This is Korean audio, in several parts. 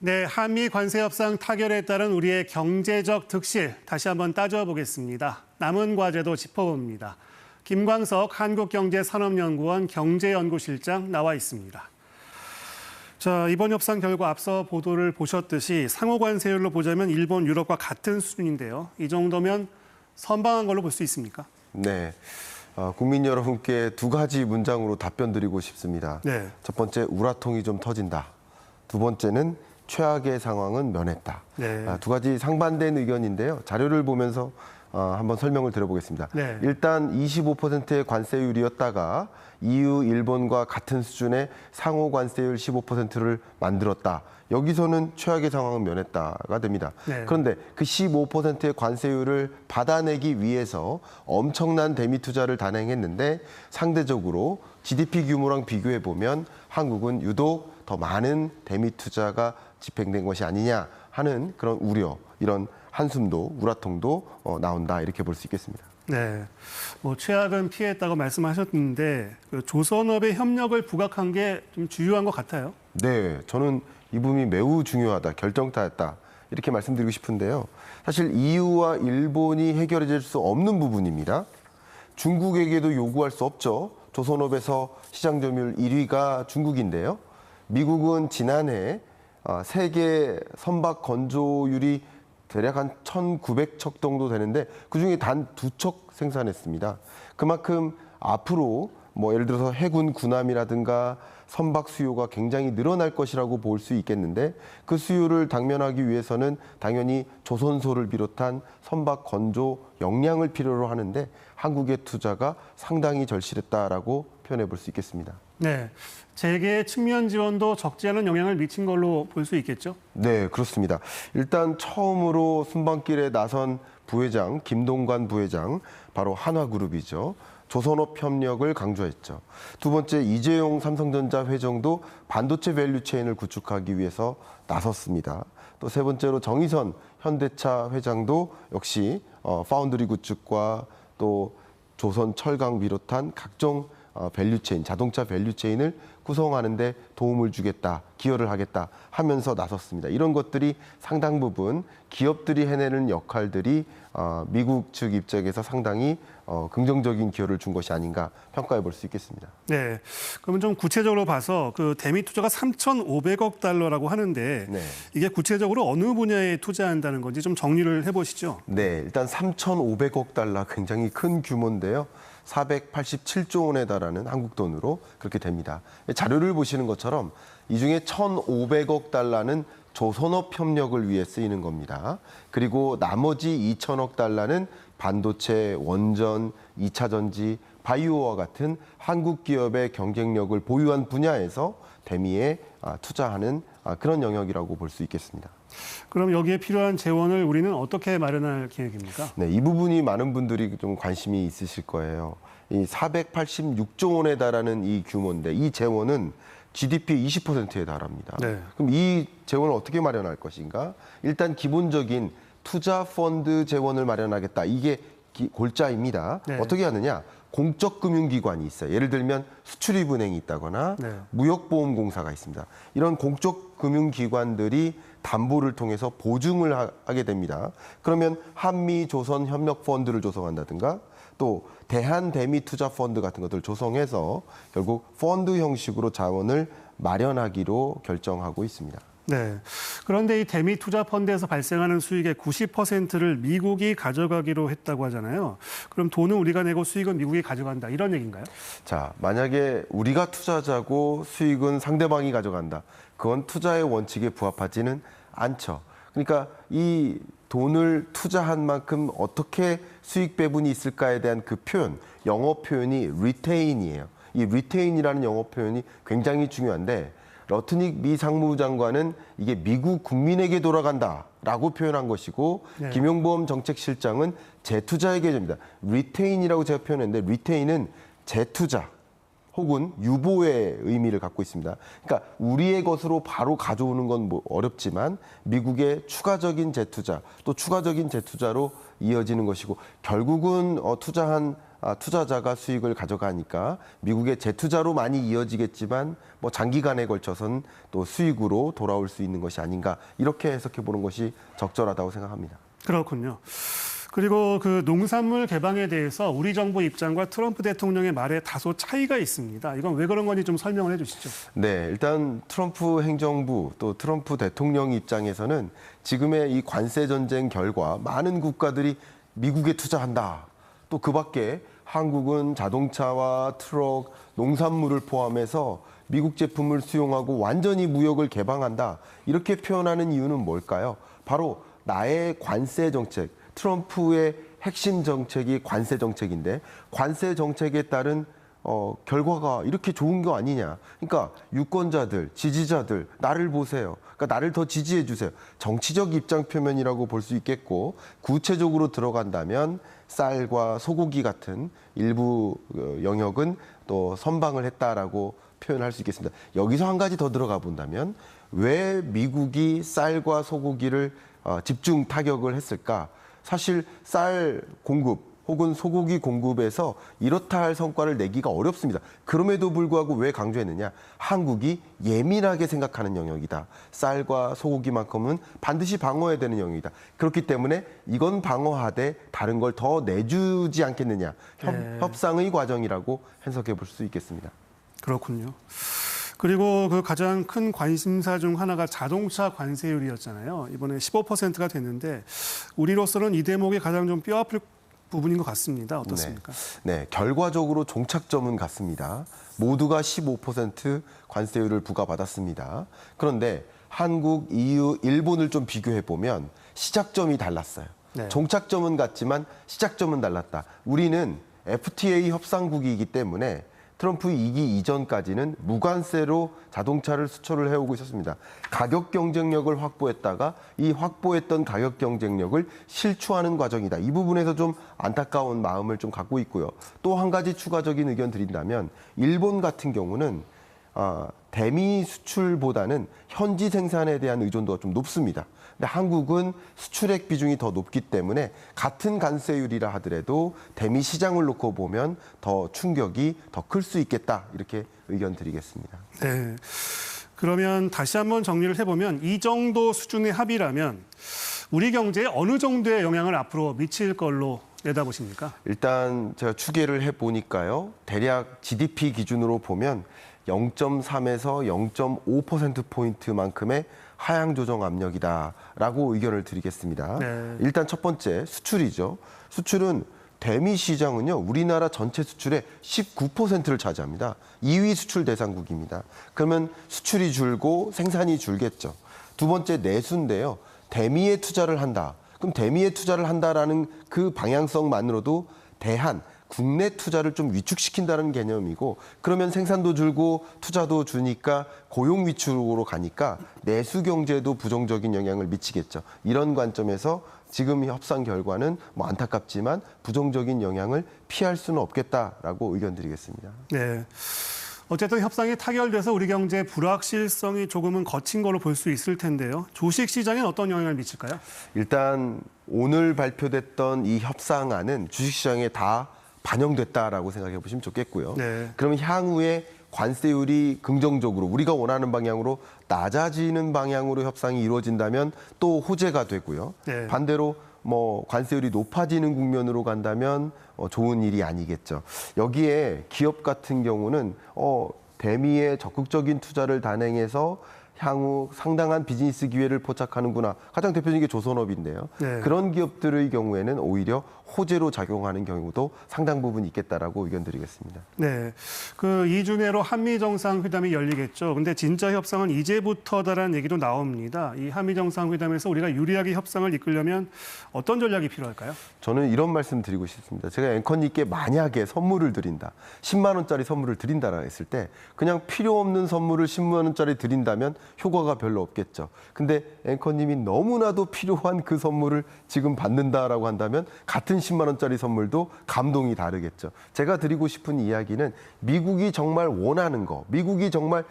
네, 한미 관세 협상 타결에 따른 우리의 경제적 득실 다시 한번 따져보겠습니다. 남은 과제도 짚어봅니다. 김광석 한국경제산업연구원 경제연구실장 나와 있습니다. 자, 이번 협상 결과 앞서 보도를 보셨듯이 상호 관세율로 보자면 일본, 유럽과 같은 수준인데요. 이 정도면 선방한 걸로 볼 수 있습니까? 네. 국민 여러분께 두 가지 문장으로 답변 드리고 싶습니다. 네. 첫 번째, 우라통이 좀 터진다. 두 번째는 최악의 상황은 면했다. 네. 두 가지 상반된 의견인데요. 자료를 보면서 한번 설명을 드려보겠습니다. 네. 일단 25%의 관세율이었다가 EU, 일본과 같은 수준의 상호 관세율 15%를 만들었다. 여기서는 최악의 상황은 면했다가 됩니다. 네. 그런데 그 15%의 관세율을 받아내기 위해서 엄청난 대미 투자를 단행했는데 상대적으로 GDP 규모랑 비교해 보면 한국은 유독 더 많은 대미 투자가 집행된 것이 아니냐 하는 그런 우려, 이런 한숨도 우라통도 나온다, 이렇게 볼 수 있겠습니다. 네, 최악은 피했다고 말씀하셨는데 그 조선업의 협력을 부각한 게 좀 주요한 것 같아요. 네, 저는 이 부분이 매우 중요하다, 결정타였다, 이렇게 말씀드리고 싶은데요. 사실 EU와 일본이 해결해 줄 수 없는 부분입니다. 중국에게도 요구할 수 없죠. 조선업에서 시장 점유율 1위가 중국인데요. 미국은 지난해 세계 선박 건조율이 대략 한 1,900척 정도 되는데 그중에 단 2척 생산했습니다. 그만큼 앞으로 예를 들어서 해군 군함이라든가 선박 수요가 굉장히 늘어날 것이라고 볼 수 있겠는데 그 수요를 당면하기 위해서는 당연히 조선소를 비롯한 선박 건조 역량을 필요로 하는데 한국의 투자가 상당히 절실했다라고 표현해 볼 수 있겠습니다. 네, 재계 측면 지원도 적지 않은 영향을 미친 걸로 볼 수 있겠죠? 네, 그렇습니다. 일단 처음으로 순방길에 나선 부회장, 김동관 부회장, 바로 한화그룹이죠. 조선업 협력을 강조했죠. 두 번째, 이재용 삼성전자 회장도 반도체 밸류체인을 구축하기 위해서 나섰습니다. 또 세 번째로 정의선 현대차 회장도 역시 파운드리 구축과 또 조선 철강 비롯한 각종 밸류체인, 자동차 밸류체인을 구성하는 데 도움을 주겠다, 기여를 하겠다 하면서 나섰습니다. 이런 것들이 상당 부분 기업들이 해내는 역할들이 미국 측 입장에서 상당히 긍정적인 기여를 준 것이 아닌가 평가해 볼 수 있겠습니다. 네, 그러면 좀 구체적으로 봐서 그 대미 투자가 3,500억 달러라고 하는데 네. 이게 구체적으로 어느 분야에 투자한다는 건지 좀 정리를 해보시죠. 네, 일단 3,500억 달러 굉장히 큰 규모인데요. 487조 원에 달하는 한국 돈으로 그렇게 됩니다. 자료를 보시는 것처럼 이 중에 1,500억 달러는 조선업 협력을 위해 쓰이는 겁니다. 그리고 나머지 2,000억 달러는 반도체, 원전, 2차 전지, 바이오와 같은 한국 기업의 경쟁력을 보유한 분야에서 대미에 투자하는 그런 영역이라고 볼 수 있겠습니다. 그럼 여기에 필요한 재원을 우리는 어떻게 마련할 계획입니까? 네, 이 부분이 많은 분들이 좀 관심이 있으실 거예요. 이 486조 원에 달하는 이 규모인데 이 재원은 GDP 20%에 달합니다. 네. 그럼 이 재원을 어떻게 마련할 것인가? 일단 기본적인 투자 펀드 재원을 마련하겠다. 이게 골자입니다. 네. 어떻게 하느냐? 공적 금융기관이 있어요. 예를 들면 수출입은행이 있다거나 네. 무역보험공사가 있습니다. 이런 공적 금융기관들이 담보를 통해서 보증을 하게 됩니다. 그러면 한미조선협력펀드를 조성한다든가 또 대한대미투자펀드 같은 것들을 조성해서 결국 펀드 형식으로 자원을 마련하기로 결정하고 있습니다. 네. 그런데 이 대미 투자 펀드에서 발생하는 수익의 90%를 미국이 가져가기로 했다고 하잖아요. 그럼 돈은 우리가 내고 수익은 미국이 가져간다, 이런 얘기인가요? 자, 만약에 우리가 투자자고 수익은 상대방이 가져간다. 그건 투자의 원칙에 부합하지는 않죠. 그러니까 이 돈을 투자한 만큼 어떻게 수익 배분이 있을까에 대한 그 표현, 영어 표현이 retain이에요. 이 retain이라는 영어 표현이 굉장히 중요한데 러트닉 미 상무장관은 이게 미국 국민에게 돌아간다라고 표현한 것이고 네. 김용범 정책실장은 재투자의 계좌입니다. retain이라고 제가 표현했는데 retain은 재투자 혹은 유보의 의미를 갖고 있습니다. 그러니까 우리의 것으로 바로 가져오는 건 어렵지만 미국의 추가적인 재투자 또 추가적인 재투자로 이어지는 것이고 결국은 투자한 투자자가 수익을 가져가니까 미국의 재투자로 많이 이어지겠지만 뭐 장기간에 걸쳐선 또 수익으로 돌아올 수 있는 것이 아닌가 이렇게 해석해 보는 것이 적절하다고 생각합니다. 그렇군요. 그리고 그 농산물 개방에 대해서 우리 정부 입장과 트럼프 대통령의 말에 다소 차이가 있습니다. 이건 왜 그런 건지 좀 설명을 해주시죠. 네, 일단 트럼프 행정부 또 트럼프 대통령 입장에서는 지금의 이 관세 전쟁 결과 많은 국가들이 미국에 투자한다. 또 그 밖에 한국은 자동차와 트럭, 농산물을 포함해서 미국 제품을 수용하고 완전히 무역을 개방한다. 이렇게 표현하는 이유는 뭘까요? 바로 나의 관세 정책, 트럼프의 핵심 정책이 관세 정책인데 관세 정책에 따른 결과가 이렇게 좋은 거 아니냐. 그러니까 유권자들, 지지자들 나를 보세요. 그러니까 나를 더 지지해 주세요. 정치적 입장 표면이라고 볼 수 있겠고 구체적으로 들어간다면 쌀과 소고기 같은 일부 영역은 또 선방을 했다라고 표현할 수 있겠습니다. 여기서 한 가지 더 들어가 본다면 왜 미국이 쌀과 소고기를 집중 타격을 했을까? 사실 쌀 공급 혹은 소고기 공급에서 이렇다 할 성과를 내기가 어렵습니다. 그럼에도 불구하고 왜 강조했느냐? 한국이 예민하게 생각하는 영역이다. 쌀과 소고기만큼은 반드시 방어해야 되는 영역이다. 그렇기 때문에 이건 방어하되 다른 걸 더 내주지 않겠느냐. 협상의 과정이라고 해석해 볼 수 있겠습니다. 그렇군요. 그리고 그 가장 큰 관심사 중 하나가 자동차 관세율이었잖아요. 이번에 15%가 됐는데 우리로서는 이 대목이 가장 좀 뼈아플 부분인 것 같습니다. 어떻습니까? 네, 결과적으로 종착점은 같습니다. 모두가 15% 관세율을 부과받았습니다. 그런데 한국, EU, 일본을 좀 비교해 보면 시작점이 달랐어요. 네. 종착점은 같지만 시작점은 달랐다. 우리는 FTA 협상국이기 때문에 트럼프 2기 이전까지는 무관세로 자동차를 수출을 해오고 있었습니다. 가격 경쟁력을 확보했다가 이 확보했던 가격 경쟁력을 실추하는 과정이다. 이 부분에서 좀 안타까운 마음을 좀 갖고 있고요. 또 한 가지 추가적인 의견 드린다면 일본 같은 경우는 대미 수출보다는 현지 생산에 대한 의존도가 좀 높습니다. 근데 한국은 수출액 비중이 더 높기 때문에 같은 관세율이라 하더라도 대미 시장을 놓고 보면 더 충격이 더 클 수 있겠다. 이렇게 의견 드리겠습니다. 네. 그러면 다시 한번 정리를 해보면 이 정도 수준의 합의라면 우리 경제에 어느 정도의 영향을 앞으로 미칠 걸로 내다보십니까? 일단 제가 추계를 해보니까요. 대략 GDP 기준으로 보면 0.3에서 0.5%포인트만큼의 하향 조정 압력이다라고 의견을 드리겠습니다. 네. 일단 첫 번째 수출이죠. 수출은 대미 시장은요. 우리나라 전체 수출의 19%를 차지합니다. 2위 수출 대상국입니다. 그러면 수출이 줄고 생산이 줄겠죠. 두 번째 내수인데요. 대미에 투자를 한다. 그럼 대미에 투자를 한다라는 그 방향성만으로도 대한 국내 투자를 좀 위축시킨다는 개념이고 그러면 생산도 줄고 투자도 주니까 고용 위축으로 가니까 내수 경제에도 부정적인 영향을 미치겠죠. 이런 관점에서 지금 협상 결과는 뭐 안타깝지만 부정적인 영향을 피할 수는 없겠다라고 의견 드리겠습니다. 네. 어쨌든 협상이 타결돼서 우리 경제의 불확실성이 조금은 거친 걸로 볼 수 있을 텐데요. 주식 시장엔 어떤 영향을 미칠까요? 일단 오늘 발표됐던 이 협상안은 주식시장에 다 반영됐다라고 생각해 보시면 좋겠고요. 네. 그러면 향후에 관세율이 긍정적으로 우리가 원하는 방향으로 낮아지는 방향으로 협상이 이루어진다면 또 호재가 되고요. 네. 반대로 뭐 관세율이 높아지는 국면으로 간다면 좋은 일이 아니겠죠. 여기에 기업 같은 경우는 대미에 적극적인 투자를 단행해서 향후 상당한 비즈니스 기회를 포착하는구나. 가장 대표적인 게 조선업인데요. 네. 그런 기업들의 경우에는 오히려 호재로 작용하는 경우도 상당 부분 있겠다라고 의견 드리겠습니다. 네. 그 2주 내로 한미 정상회담이 열리겠죠. 근데 진짜 협상은 이제부터다라는 얘기도 나옵니다. 이 한미 정상회담에서 우리가 유리하게 협상을 이끌려면 어떤 전략이 필요할까요? 저는 이런 말씀 드리고 싶습니다. 제가 앵커님께 만약에 선물을 드린다. 10만 원짜리 선물을 드린다라 했을 때 그냥 필요 없는 선물을 10만 원짜리 드린다면 효과가 별로 없겠죠. 근데 앵커님이 너무나도 필요한 그 선물을 지금 받는다라고 한다면 같은 10만 원짜리 선물도 감동이 다르겠죠. 제가 드리고 싶은 이야기는 미국이 정말 원하는 거, 미국이 정말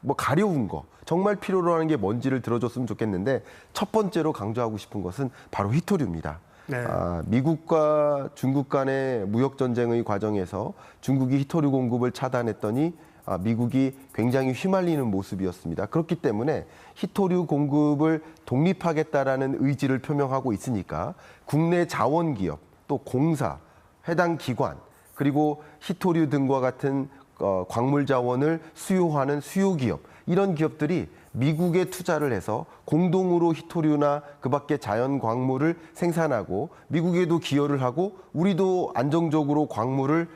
뭐 가려운 거, 정말 필요로 하는 게 뭔지를 들어줬으면 좋겠는데 첫 번째로 강조하고 싶은 것은 바로 히토류입니다. 네. 미국과 중국 간의 무역 전쟁의 과정에서 중국이 히토류 공급을 차단했더니 미국이 굉장히 휘말리는 모습이었습니다. 그렇기 때문에 히토류 공급을 독립하겠다라는 의지를 표명하고 있으니까 국내 자원기업, 또 공사, 해당 기관, 그리고 히토류 등과 같은 광물 자원을 수요하는 수요기업, 이런 기업들이 미국에 투자를 해서 공동으로 히토류나 그 밖에 자연 광물을 생산하고 미국에도 기여를 하고 우리도 안정적으로 광물을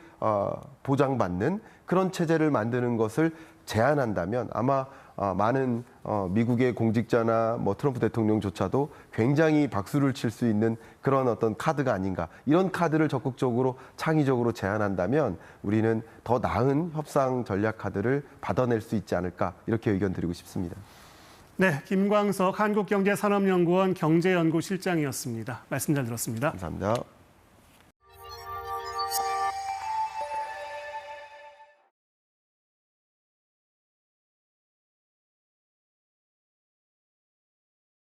보장받는 그런 체제를 만드는 것을 제안한다면 아마 많은 미국의 공직자나 뭐 트럼프 대통령조차도 굉장히 박수를 칠 수 있는 그런 어떤 카드가 아닌가. 이런 카드를 적극적으로 창의적으로 제안한다면 우리는 더 나은 협상 전략 카드를 받아낼 수 있지 않을까, 이렇게 의견 드리고 싶습니다. 네, 김광석 한국경제산업연구원 경제연구실장이었습니다. 말씀 잘 들었습니다. 감사합니다.